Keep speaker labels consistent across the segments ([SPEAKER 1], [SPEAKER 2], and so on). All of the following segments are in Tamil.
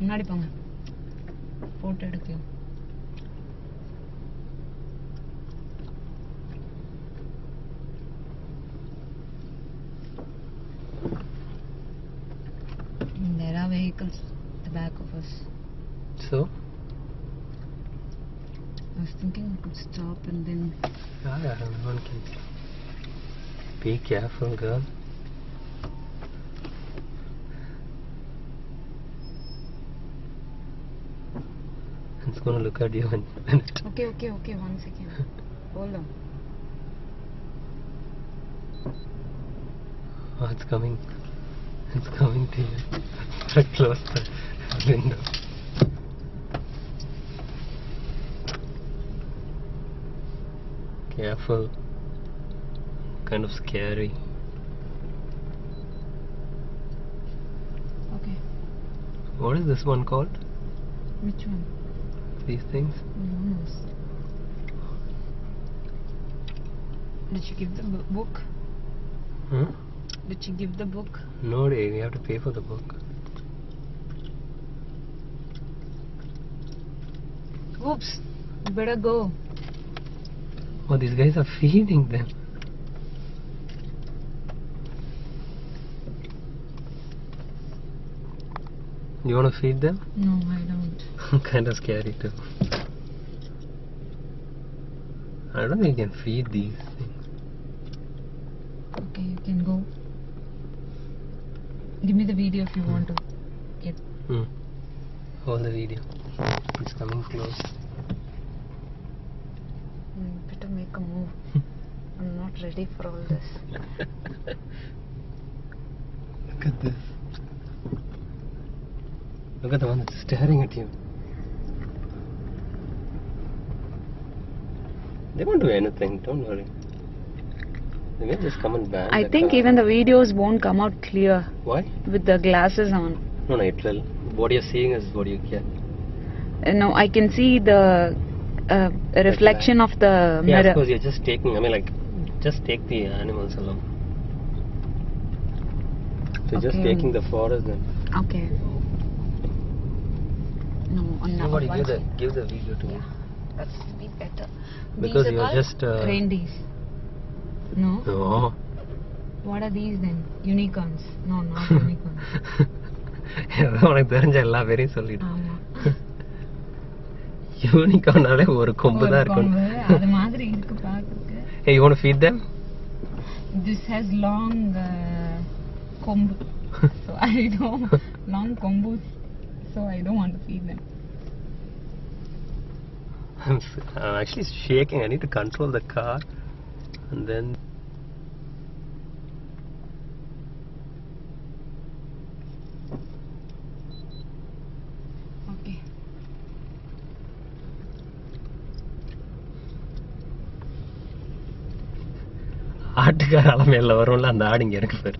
[SPEAKER 1] முன்னாடி போங்க போட்டோ எடுக்கலாம். There are vehicles at the back of us.
[SPEAKER 2] So?
[SPEAKER 1] I was thinking we could stop and then...
[SPEAKER 2] Yeah, one can. Be careful, girl. It's gonna look at you in a minute.
[SPEAKER 1] Okay, 1 second. Hold on.
[SPEAKER 2] Oh, it's coming. It's coming to you. Close the window. Careful. Kind of scary.
[SPEAKER 1] Okay.
[SPEAKER 2] What is this one called?
[SPEAKER 1] Which one?
[SPEAKER 2] These things?
[SPEAKER 1] No knows. Did she give the book?
[SPEAKER 2] Huh?
[SPEAKER 1] Did she give the book?
[SPEAKER 2] No, we have to pay for the book.
[SPEAKER 1] Oops. You better go.
[SPEAKER 2] Oh, these guys are feeding them. You want to feed them?
[SPEAKER 1] No, I don't.
[SPEAKER 2] Kind of scary too. I don't think you can feed these things.
[SPEAKER 1] Okay, you can go. Give me the video if you want to get.
[SPEAKER 2] Hold the video. It's coming close.
[SPEAKER 1] Better make a move. I'm not ready for all this.
[SPEAKER 2] Look at this. Look at the one that's staring at you. They won't do anything, don't worry. They may just come and bang.
[SPEAKER 1] I think even the videos won't come out clear.
[SPEAKER 2] Why?
[SPEAKER 1] With the glasses on.
[SPEAKER 2] No, it will. What you're seeing is what you get.
[SPEAKER 1] No, I can see the reflection of the
[SPEAKER 2] Yeah,
[SPEAKER 1] mirror.
[SPEAKER 2] of course, you're just taking, just take the animals along. So just
[SPEAKER 1] Okay.
[SPEAKER 2] taking the forest then.
[SPEAKER 1] Okay. No,
[SPEAKER 2] Nobody give the video to me.
[SPEAKER 1] Yeah, that's be better.
[SPEAKER 2] Because
[SPEAKER 1] These are
[SPEAKER 2] you're
[SPEAKER 1] called
[SPEAKER 2] just
[SPEAKER 1] reindeers. No?
[SPEAKER 2] No.
[SPEAKER 1] What are these then? Unicorns? No, not unicorns.
[SPEAKER 2] உனக்கு தெரிஞ்ச எல்லா பேரையும் சொல்லிடு.
[SPEAKER 1] ஆமா.
[SPEAKER 2] யூனிகார்னாலே ஒரு கொம்பு தான் இருக்கும்.
[SPEAKER 1] அது மாதிரி இருக்கு பாக்குறதுக்கு.
[SPEAKER 2] Hey, you want to feed them?
[SPEAKER 1] This has long kombu. So I don't long kombu. So I don't want to feed them.
[SPEAKER 2] I'm actually shaking. I need to control the car and then
[SPEAKER 1] Okay.
[SPEAKER 2] ஆட்டுக்கார அலமையில வரும்ல அந்த ஆடு இங்க இருக்கு பாரு.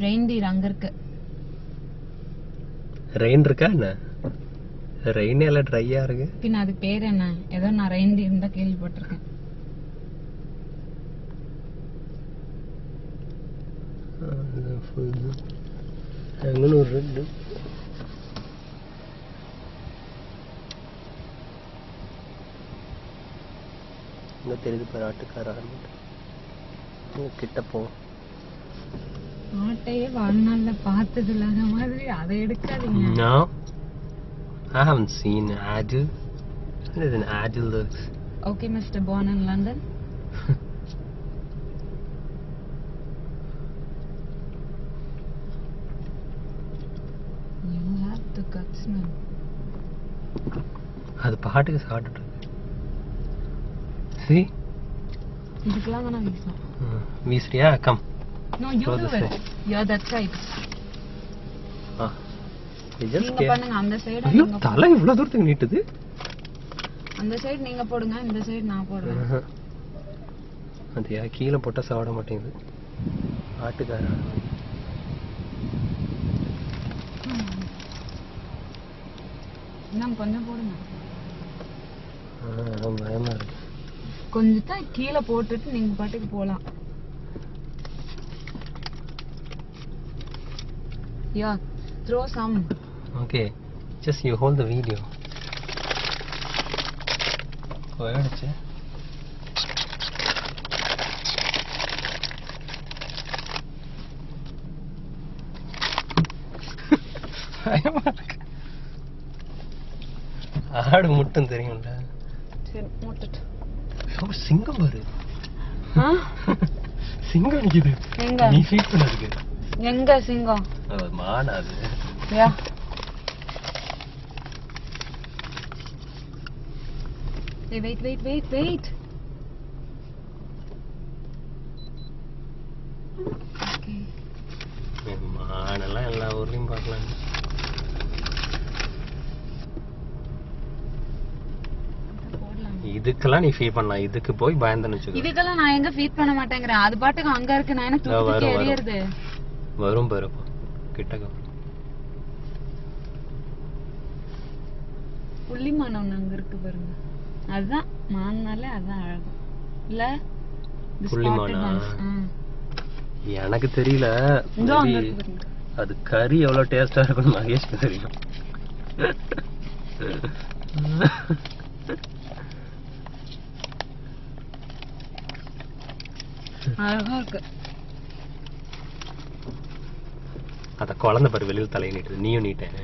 [SPEAKER 1] ரெயின்டியர் அங்க இருக்கு.
[SPEAKER 2] ரெயின் இருக்கா என்ன? ரெயின் எல்லாம் ட்ரையா இருக்கு.
[SPEAKER 1] பின்ன அது பேர் என்ன? ஏதோ நான் ரெயின்டியர் தான் கேள்விப்பட்டிருக்கேன்.
[SPEAKER 2] അങ്ങനെ ഒരു ரெண்டு இங்க தெரியுது பாரு ஆட்டுக்கார ஆரம்பிட்டு கிட்ட போ.
[SPEAKER 1] ஆட்டையே வாழ்நாள்ல பார்த்தது இல்லாத மாதிரி அதை எடுக்காதீங்க.
[SPEAKER 2] No, I haven't seen an adult. What is an adult?
[SPEAKER 1] Okay, Mr. Born in London. You have the guts, man.
[SPEAKER 2] அது பாட்டுக்கு சாப்பிட்டுட்டு இருக்கு. See?
[SPEAKER 1] இதுக்கெல்லாம் நான் வீசணும்.
[SPEAKER 2] வீசுறியா? Come.
[SPEAKER 1] No, you do it. You're that side. நீங்க பண்ணுங்க அந்த சைடு.
[SPEAKER 2] ஐயோ தலை இவ்வளவு தூரத்துக்கு நீட்டுது.
[SPEAKER 1] அந்த சைடு நீங்க போடுங்க, இந்த சைடு நான் போடுறேன்.
[SPEAKER 2] அது கீழே போட்டா சாப்பிட மாட்டேங்குது ஆட்டுக்கார.
[SPEAKER 1] இன்னும் கொஞ்சம் போடுங்க.
[SPEAKER 2] பயமா இருக்கு.
[SPEAKER 1] கொஞ்சம் தான் கீழே போட்டுட்டு நீங்க பாட்டுக்கு போலாம். Yeah, throw some.
[SPEAKER 2] Okay, just you hold the video. போயிடுச்சு. ஆடு முட்டும் தெரியும்ல.
[SPEAKER 1] சரி முட்டுட்டு.
[SPEAKER 2] சிங்கம் பாரு. சிங்கம் நிக்குது.
[SPEAKER 1] எங்க?
[SPEAKER 2] நீ ஃபீட் பண்ணதுக்கு.
[SPEAKER 1] எங்க சிங்கம்?
[SPEAKER 2] மானா அது.
[SPEAKER 1] யா. Hey, wait. Okay.
[SPEAKER 2] மானெல்லாம் எல்லா ஊர்லயும் பார்க்கலாம். இதுக்கெல்லாம் நீ ஃபீட் பண்ணலாம். இதுக்கு போய் பயந்துன்னு வச்சுக்கோ.
[SPEAKER 1] இதுக்கெல்லாம் நான் எங்க ஃபீட் பண்ண மாட்டேங்கிறேன். அது பாட்டுக்கு அங்க இருக்கு. நான் என்ன தூக்கி எறியறது?
[SPEAKER 2] வரும் பாரு கிட்டக்க.
[SPEAKER 1] புள்ளிமான் ஒண்ணு அங்க இருக்கு பாருங்க. அதுதான் மான்னாலே அதான் அழகு இல்ல?
[SPEAKER 2] புள்ளிமானா? எனக்கு தெரியல. அது கறி எவ்வளவு டேஸ்டா இருக்கும்னு மகேஷ்க்கு தெரியும்.
[SPEAKER 1] அழகா இருக்கு.
[SPEAKER 2] அத குழந்தை பாரு வெளியில தலையை நீட்டு. நீயும் நீட்டேன்.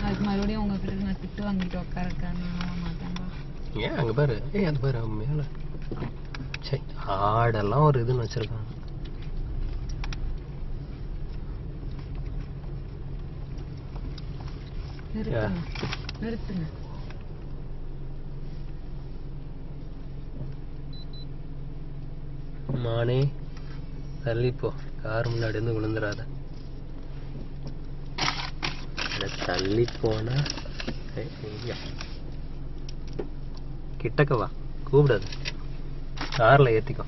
[SPEAKER 1] அதுக்கு மறுபடியும் உங்ககிட்ட நான் திட்டு வாங்கிட்டு உட்காரக்கான மாட்டேன்பா.
[SPEAKER 2] ஏன் அங்க பாரு. அது பாரு மேல. சரி ஆடெல்லாம் ஒரு இதுன்னு வச்சிருக்காங்க.
[SPEAKER 1] நிறுத்துங்க.
[SPEAKER 2] மானே தள்ளிப்போ. கார் முன்னாடி இருந்து விழுந்துடாத. தள்ளி போனா கிட்டக்க வா. கூப்பிடாது. கார்ல ஏத்திக்கோ.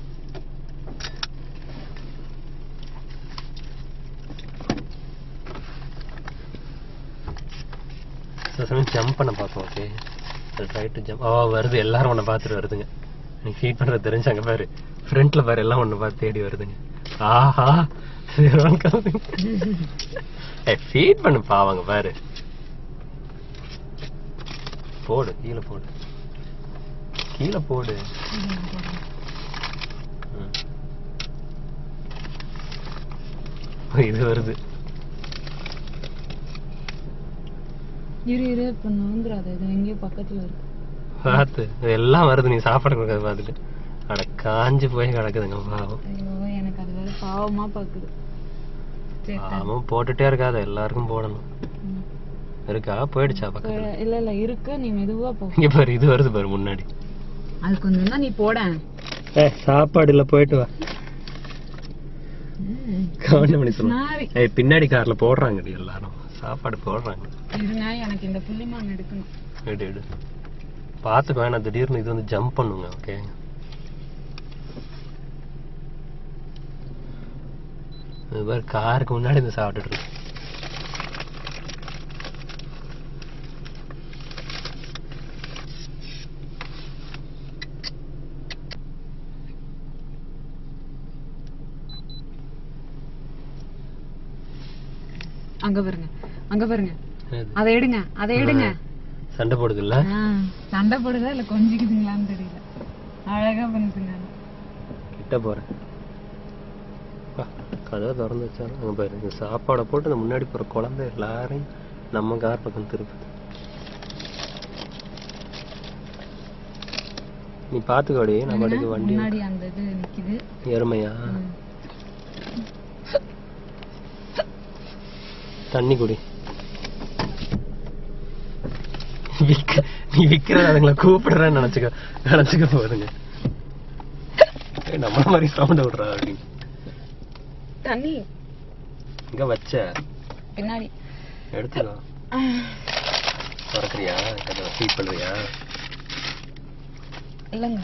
[SPEAKER 2] ஜம்ப் பண்ண பார்ப்போம். Okay try to jump. வருது. எல்லாரும் உன்னை பார்த்துட்டு வருதுங்க. நீ ஃபீட் பண்ற தெரிஞ்சு அங்க பாரு. ஃப்ரண்ட்ல பாரு எல்லாம் ஒண்ணு பார்த்து தேடி வருதுங்க. ஆஹா ஃபீட் பண்ணு பாவங்க பாரு. போடு கீழே போடு. கீழே போடு. இது வருது.
[SPEAKER 1] இரு இப்ப நோந்துறாத. இது எங்கேயோ பக்கத்துல இருக்கு.
[SPEAKER 2] பார்த்து எல்லாம் வருது. நீ சாப்பாடு கொடுக்காத பார்த்துட்டு. அட காஞ்சு போய் கிடக்குதுங்க பாவம்.
[SPEAKER 1] ஐயோ எனக்கு அது வேற பாவமா பாக்குது.
[SPEAKER 2] அவன் போட்டுட்டே இருக்காத. எல்லாருக்கும் போடணும். இருக்கா? போயிடுச்சா பக்கத்துல?
[SPEAKER 1] இல்ல இருக்கு. நீ மெதுவா போ.
[SPEAKER 2] இங்க பாரு இது வருது பாரு முன்னாடி.
[SPEAKER 1] அது கொஞ்சம் தான் நீ போட.
[SPEAKER 2] சாப்பாடு இல்ல போயிட்டு வா. கவனம் பண்ணி சொல்லு. பின்னாடி கார்ல போடுறாங்கடி எல்லாரும். சாப்பாடு போடுறாங்க.
[SPEAKER 1] இருங்க எனக்கு இந்த புள்ளிமான் எடுக்கணும்.
[SPEAKER 2] எடு பாத்துக்க வேணாம். திடீர்னு இது வந்து ஜம்ப் பண்ணுங்க. ஓகே காருக்கு முன்னாடி இந்த சாப்பிட்டுட்டு இருக்கு.
[SPEAKER 1] அங்க பாருங்க. அதை எடுங்க.
[SPEAKER 2] சண்டை போடுது இல்ல?
[SPEAKER 1] சண்டை போடுதா இல்ல கொஞ்சிக்குதுங்களான்னு தெரியல. அழகா பண்ணுதுங்க. கிட்ட
[SPEAKER 2] போறேன். கதவை திறந்து வச்சாரு. அங்க பாரு இந்த சாப்பாடை போட்டு இந்த முன்னாடி போற குழந்தை எல்லாரையும் நம்ம கார் பக்கம் திருப்புது. நீ பாத்துக்கோடி. நம்ம வண்டி
[SPEAKER 1] முன்னாடி அந்த இது நிக்குது.
[SPEAKER 2] எருமையா? தண்ணி குடி. நீ விக்கிறத அதுங்களை கூப்பிடுறேன்னு நினைச்சுக்க போதுங்க. நம்ம மாதிரி சவுண்ட் விடுறா அப்படின்னு.
[SPEAKER 1] தண்ணி
[SPEAKER 2] இங்க வச்ச
[SPEAKER 1] பின்னாடி
[SPEAKER 2] எடுத்துக்கோ. திறக்கறியா? ஃபீட் பண்ணுறியா?
[SPEAKER 1] இல்லைங்க.